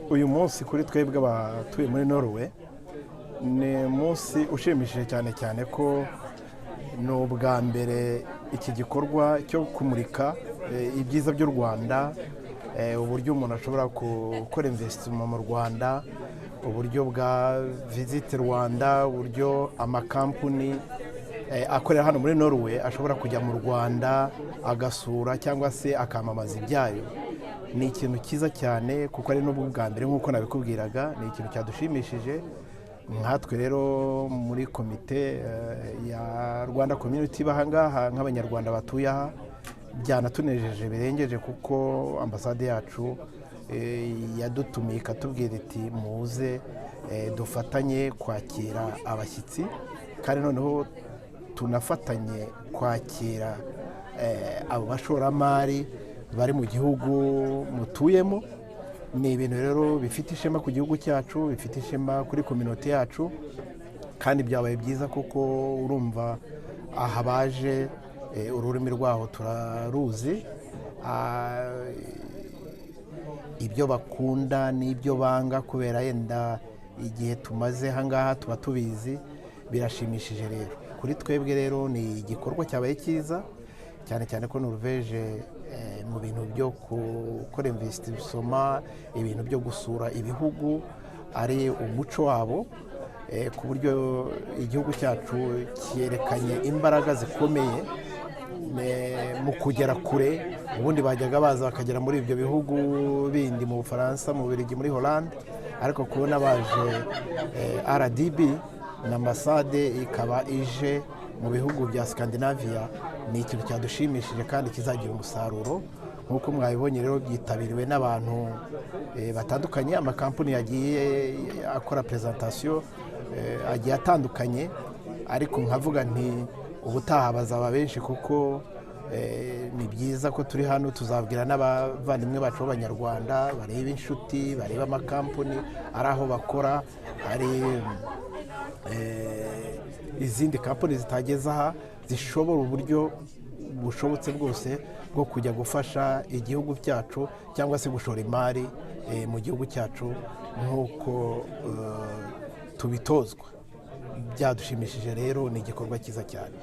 uyu munsi kuri twebwe abatuye muri Norway ni umunsi ushimishije cyane ko ni ubwa mbere iki gikorwa cyo kumurika ibyiza by'u Rwanda, uburyo umuntu ashobora gukora investment mu Rwanda, uburyo bwa Visit Rwanda, uburyo amakampani akorera hano muri Norway ashobora kujya mu Rwanda agasura cyangwa se akamamaza ibyayo. Ni ikintu cyiza cyane kuko ari n'ubwo bwa mbere nk'uko nabikubwiraga, ni ikintu cyadushimishije. Nkatwe rero muri komite ya Rwanda Community bahangaha nk'abanyarwanda batuye aha, byanatunejeje birengeje kuko ambasade yacu yadutumiye ikatubwira iti muze dufatanye kwakira abashyitsi, kandi noneho tunafatanye kwakira abo bashoramari bari mu gihugu mutuyemo. Ni ibintu rero bifite ishema ku gihugu cyacu, bifite ishema kuri community yacu, kandi byabaye byiza kuko urumva aha baje ururimi rwaho turaruzi, ibyo bakunda n'ibyo banga, kubera yenda igihe tumaze hangaha tuba tubizi. Birashimishije rero kuri twebwe. Rero ni igikorwa cyabaye cyiza cyane ko Norvège mu bintu byo gukora investissement, ibintu byo gusura ibihugu ari umuco wabo, ku buryo igihugu cyacu cyerekanye imbaraga zikomeye mu kugera kure. Ubundi bajyaga baza bakagera muri ibyo bihugu bindi, mu Bufaransa, mu Bubiligi, muri Hollande, ariko kubona baje RDB na ambasade ikaba ije mu bihugu bya Scandinavia ni ikintu cyadushimishije kandi kizagira umusaruro. Nk'uko mwabibonye rero byitabiriwe n'abantu batandukanye, amakampani yagiye akora presentation agiye atandukanye, ariko nkavuga nti ubutaha bazaba benshi kuko ni byiza ko turi hano. Tuzabwira n'abavandimwe bacu b'abanyarwanda, bareba inshuti, bareba amakampani ari aho bakora, ari izindi kampani zitageze aha zishobora uburyo bushobotse bwose bwo kujya gufasha igihugu cyacu cyangwa se gushora imari mu gihugu cyacu nk'uko tubitozwa. Byadushimishije rero, ni igikorwa cyiza cyane.